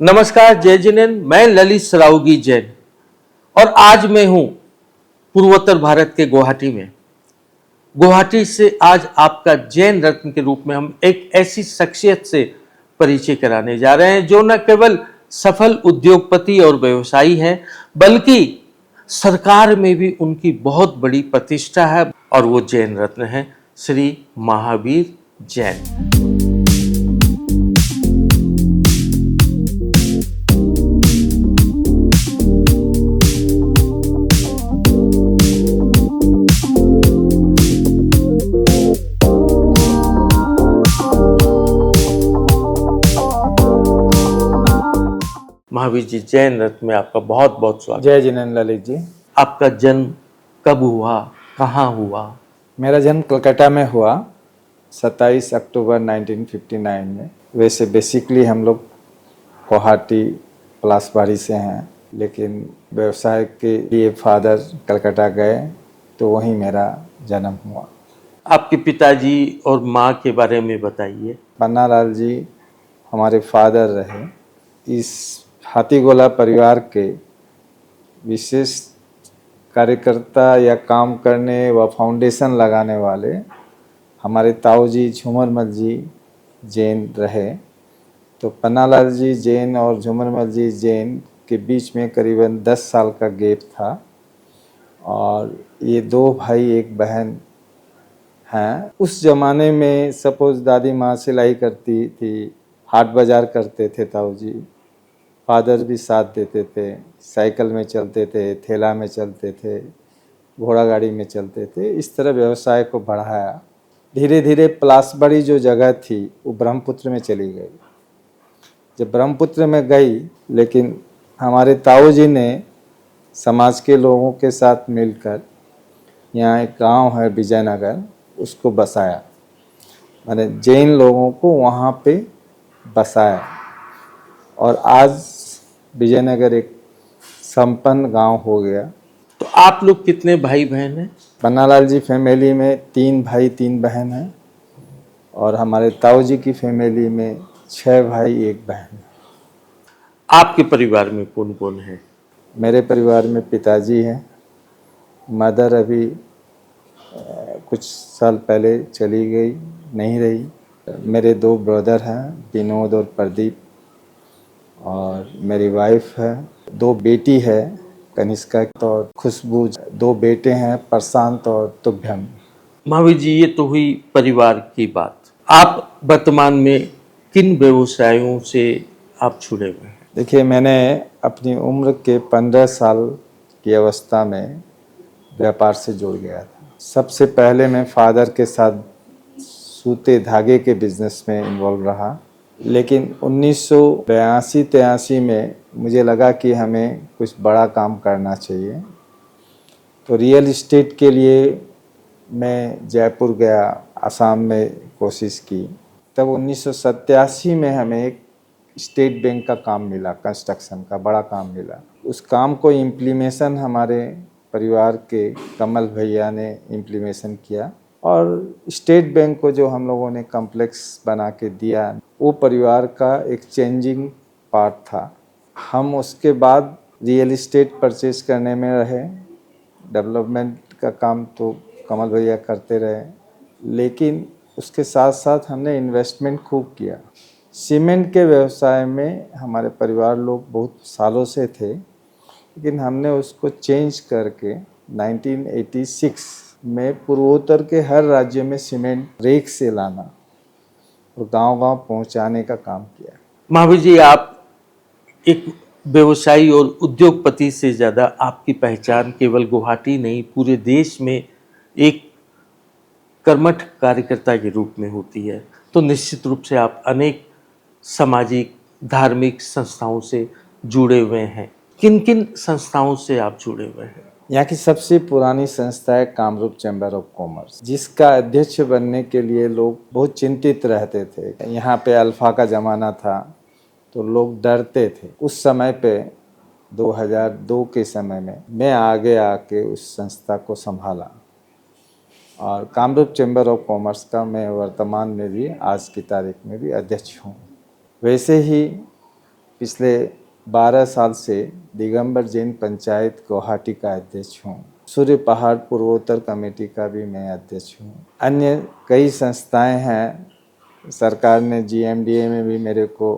नमस्कार, जय जिनेन्द्र। मैं ललित सरावगी जैन और आज मैं हूं पूर्वोत्तर भारत के गुवाहाटी में। गुवाहाटी से आज आपका जैन रत्न के रूप में हम एक ऐसी शख्सियत से परिचय कराने जा रहे हैं जो न केवल सफल उद्योगपति और व्यवसायी हैं, बल्कि सरकार में भी उनकी बहुत बड़ी प्रतिष्ठा है और वो जैन रत्न है श्री महावीर जैन। महावीर जी, जैन रत्न में आपका बहुत बहुत स्वागत। जय जिनेन्द्र ललित जी। आपका जन्म कब हुआ, कहाँ हुआ? मेरा जन्म कलकत्ता में हुआ 27 अक्टूबर 1959 में। वैसे बेसिकली हम लोग गुवाहाटी पलासबाड़ी से हैं, लेकिन व्यवसाय के लिए फादर कलकत्ता गए तो वहीं मेरा जन्म हुआ। आपके पिताजी और माँ के बारे में बताइए। पन्नालाल जी हमारे फादर रहे। इस हाथीगोला परिवार के विशेष कार्यकर्ता या काम करने व फाउंडेशन लगाने वाले हमारे ताऊ जी झूमरमल जी जैन रहे। तो पन्नालाल जी जैन और झूमरमल जी जैन के बीच में करीबन 10 साल का गैप था और ये 2 भाई एक बहन हैं। उस ज़माने में सपोज दादी माँ सिलाई करती थी, हाट बाज़ार करते थे ताऊ जी, फादर भी साथ देते थे, साइकिल में चलते थे, ठेला में चलते थे, घोड़ा गाड़ी में चलते थे। इस तरह व्यवसाय को बढ़ाया। धीरे धीरे पलासबाड़ी जो जगह थी वो ब्रह्मपुत्र में चली गई। जब ब्रह्मपुत्र में गई, लेकिन हमारे ताऊ जी ने समाज के लोगों के साथ मिलकर यहाँ एक गांव है विजयनगर, उसको बसाया। माने जैन लोगों को वहाँ पे बसाया और आज विजयनगर एक संपन्न गांव हो गया। तो आप लोग कितने भाई बहन हैं? पन्नालाल जी फैमिली में 3 भाई 3 बहन हैं और हमारे ताऊ जी की फैमिली में 6 भाई 1 बहन है। आपके परिवार में कौन कौन है? मेरे परिवार में पिताजी हैं, मदर अभी कुछ साल पहले चली गई, नहीं रही। मेरे 2 ब्रदर हैं, विनोद और प्रदीप, और मेरी वाइफ है। 2 बेटी है, कनिष्का और खुशबू। 2 बेटे हैं, प्रशांत और तुभ्यम। महावीर जी, ये तो हुई परिवार की बात। आप वर्तमान में किन व्यवसायों से आप जुड़े हुए हैं? देखिए, मैंने अपनी उम्र के 15 साल की अवस्था में व्यापार से जुड़ गया था। सबसे पहले मैं फादर के साथ सूते धागे के बिजनेस में इन्वॉल्व रहा, लेकिन 1982-83 में मुझे लगा कि हमें कुछ बड़ा काम करना चाहिए। तो रियल इस्टेट के लिए मैं जयपुर गया, असम में कोशिश की। तब 1987 में हमें एक स्टेट बैंक का काम मिला, कंस्ट्रक्शन का बड़ा काम मिला। उस काम को इम्प्लीमेशन हमारे परिवार के कमल भैया ने इम्प्लीमेशन किया और स्टेट बैंक को जो हम लोगों ने कॉम्प्लेक्स बना के दिया, वो परिवार का एक चेंजिंग पार्ट था। हम उसके बाद रियल इस्टेट परचेज करने में रहे। डेवलपमेंट का काम तो कमल भैया करते रहे, लेकिन उसके साथ साथ हमने इन्वेस्टमेंट खूब किया। सीमेंट के व्यवसाय में हमारे परिवार लोग बहुत सालों से थे, लेकिन हमने उसको चेंज करके 1986 में पूर्वोत्तर के हर राज्य में सीमेंट रेक से लाना और गांव-गांव पहुंचाने का काम किया। महावीर जी, आप एक व्यवसायी और उद्योगपति से ज़्यादा आपकी पहचान केवल गुवाहाटी नहीं, पूरे देश में एक कर्मठ कार्यकर्ता के रूप में होती है। तो निश्चित रूप से आप अनेक सामाजिक धार्मिक संस्थाओं से जुड़े हुए हैं। किन किन संस्थाओं से आप जुड़े हुए हैं? यहाँ की सबसे पुरानी संस्था है कामरूप चैम्बर ऑफ कॉमर्स, जिसका अध्यक्ष बनने के लिए लोग बहुत चिंतित रहते थे। यहाँ पे अल्फा का ज़माना था तो लोग डरते थे। उस समय पे 2002 के समय में मैं आगे आके उस संस्था को संभाला और कामरूप चैम्बर ऑफ कॉमर्स का मैं वर्तमान में भी आज की तारीख में भी अध्यक्ष हूँ। वैसे ही पिछले 12 साल से दिगंबर जैन पंचायत गुवाहाटी का अध्यक्ष हूँ। सूर्य पहाड़ पूर्वोत्तर कमेटी का भी मैं अध्यक्ष हूँ। अन्य कई संस्थाएं हैं। सरकार ने GMDA में भी मेरे को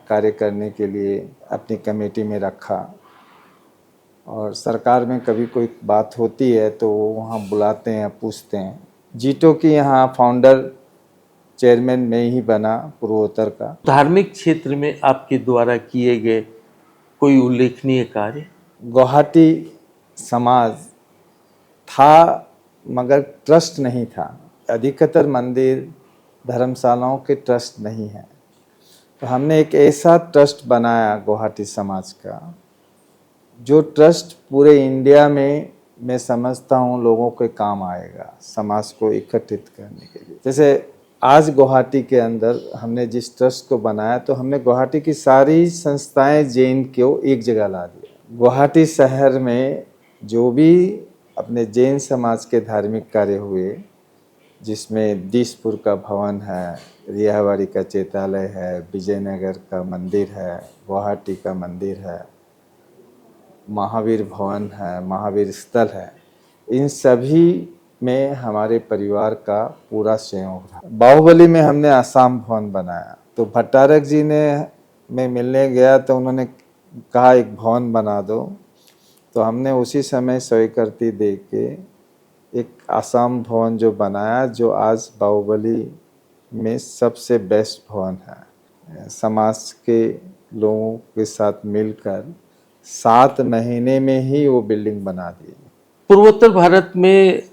कार्य करने के लिए अपनी कमेटी में रखा, और सरकार में कभी कोई बात होती है तो वो वहाँ बुलाते हैं, पूछते हैं। जीटो की यहाँ फाउंडर चेयरमैन में ही बना पूर्वोत्तर का। धार्मिक क्षेत्र में आपके द्वारा किए गए कोई उल्लेखनीय कार्य? गुवाहाटी समाज था मगर ट्रस्ट नहीं था। अधिकतर मंदिर धर्मशालाओं के ट्रस्ट नहीं है, तो हमने एक ऐसा ट्रस्ट बनाया गुवाहाटी समाज का, जो ट्रस्ट पूरे इंडिया में मैं समझता हूँ लोगों के काम आएगा, समाज को एकत्रित करने के लिए। जैसे आज गुवाहाटी के अंदर हमने जिस ट्रस्ट को बनाया, तो हमने गुवाहाटी की सारी संस्थाएं जैन को एक जगह ला दिया। गुवाहाटी शहर में जो भी अपने जैन समाज के धार्मिक कार्य हुए, जिसमें दिसपुर का भवन है, रियावाड़ी का चैत्यालय है, विजयनगर का मंदिर है, गुवाहाटी का मंदिर है, महावीर भवन है, महावीर स्थल है, इन सभी में हमारे परिवार का पूरा सहयोग था। बाहुबली में हमने आसाम भवन बनाया, तो भट्टारक जी ने मैं मिलने गया तो उन्होंने कहा एक भवन बना दो, तो हमने उसी समय स्वीकृति दे के एक आसाम भवन जो बनाया, जो आज बाहुबली में सबसे बेस्ट भवन है। समाज के लोगों के साथ मिलकर 7 महीने में ही वो बिल्डिंग बना दी। पूर्वोत्तर भारत में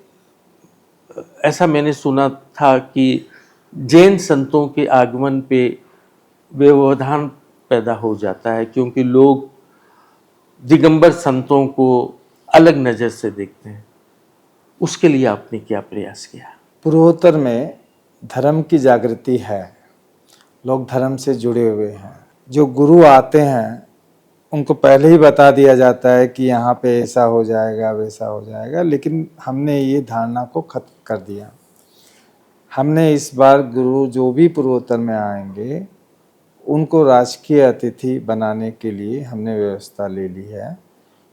ऐसा मैंने सुना था कि जैन संतों के आगमन पे व्यवधान पैदा हो जाता है, क्योंकि लोग दिगंबर संतों को अलग नज़र से देखते हैं। उसके लिए आपने क्या प्रयास किया? पूर्वोत्तर में धर्म की जागृति है, लोग धर्म से जुड़े हुए हैं। जो गुरु आते हैं उनको पहले ही बता दिया जाता है कि यहाँ पे ऐसा हो जाएगा, वैसा हो जाएगा, लेकिन हमने ये धारणा को खत्म कर दिया। हमने इस बार गुरु जो भी पूर्वोत्तर में आएंगे उनको राजकीय अतिथि बनाने के लिए हमने व्यवस्था ले ली है।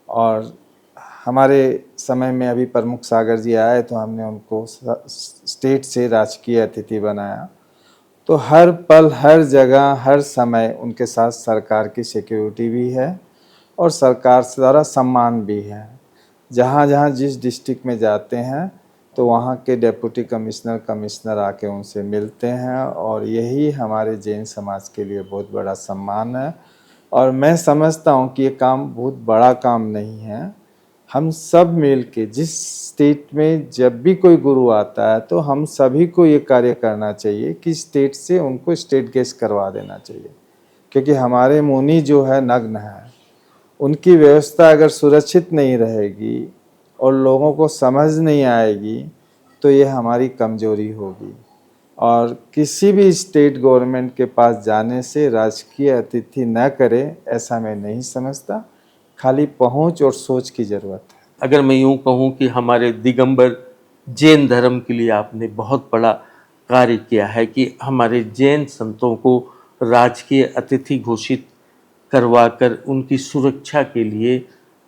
और हमारे समय में अभी प्रमुख सागर जी आए तो हमने उनको स्टेट से राजकीय अतिथि बनाया। तो हर पल, हर जगह, हर समय उनके साथ सरकार की सिक्योरिटी भी है और सरकार से द्वारा सम्मान भी है। जहाँ जहाँ जिस डिस्ट्रिक्ट में जाते हैं तो वहाँ के डिप्टी कमिश्नर आके उनसे मिलते हैं, और यही हमारे जैन समाज के लिए बहुत बड़ा सम्मान है। और मैं समझता हूँ कि ये काम बहुत बड़ा काम नहीं है। हम सब मिल के, जिस स्टेट में जब भी कोई गुरु आता है तो हम सभी को ये कार्य करना चाहिए कि स्टेट से उनको स्टेट गेस्ट करवा देना चाहिए, क्योंकि हमारे मुनि जो है नग्न है, उनकी व्यवस्था अगर सुरक्षित नहीं रहेगी और लोगों को समझ नहीं आएगी तो ये हमारी कमजोरी होगी। और किसी भी स्टेट गवर्नमेंट के पास जाने से राजकीय अतिथि न करे, ऐसा मैं नहीं समझता। खाली पहुंच और सोच की ज़रूरत है। अगर मैं यूँ कहूँ कि हमारे दिगंबर जैन धर्म के लिए आपने बहुत बड़ा कार्य किया है कि हमारे जैन संतों को राजकीय अतिथि घोषित करवाकर उनकी सुरक्षा के लिए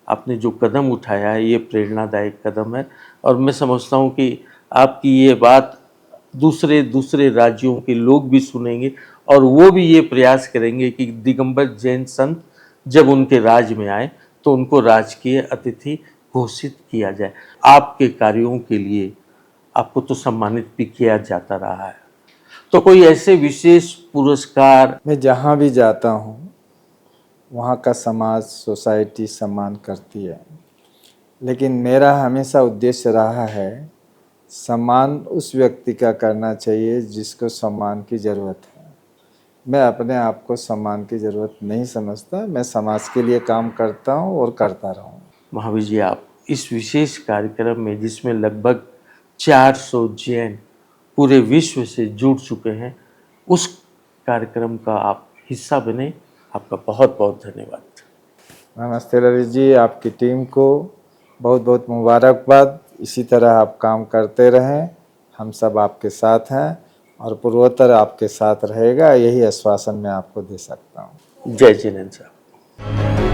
आपने जो कदम उठाया है, ये प्रेरणादायक कदम है। और मैं समझता हूँ कि आपकी ये बात दूसरे राज्यों के लोग भी सुनेंगे और वो भी ये प्रयास करेंगे कि दिगंबर जैन संत जब उनके राज्य में आए तो उनको राजकीय अतिथि घोषित किया जाए। आपके कार्यों के लिए आपको तो सम्मानित भी किया जाता रहा है, तो कोई ऐसे विशेष पुरस्कार? मैं जहाँ भी जाता हूँ वहाँ का समाज, सोसाइटी सम्मान करती है, लेकिन मेरा हमेशा उद्देश्य रहा है सम्मान उस व्यक्ति का करना चाहिए जिसको सम्मान की ज़रूरत है। मैं अपने आप को सम्मान की ज़रूरत नहीं समझता। मैं समाज के लिए काम करता हूँ और करता रहूँ। महावीर जी, आप इस विशेष कार्यक्रम में, जिसमें लगभग 400 जैन पूरे विश्व से जुड़ चुके हैं, उस कार्यक्रम का आप हिस्सा बने। आपका बहुत बहुत धन्यवाद। नमस्ते ललित जी, आपकी टीम को बहुत बहुत मुबारकबाद। इसी तरह आप काम करते रहें, हम सब आपके साथ हैं और पूर्वोत्तर आपके साथ रहेगा, यही आश्वासन मैं आपको दे सकता हूँ। जय जिनेन्द्र साहब।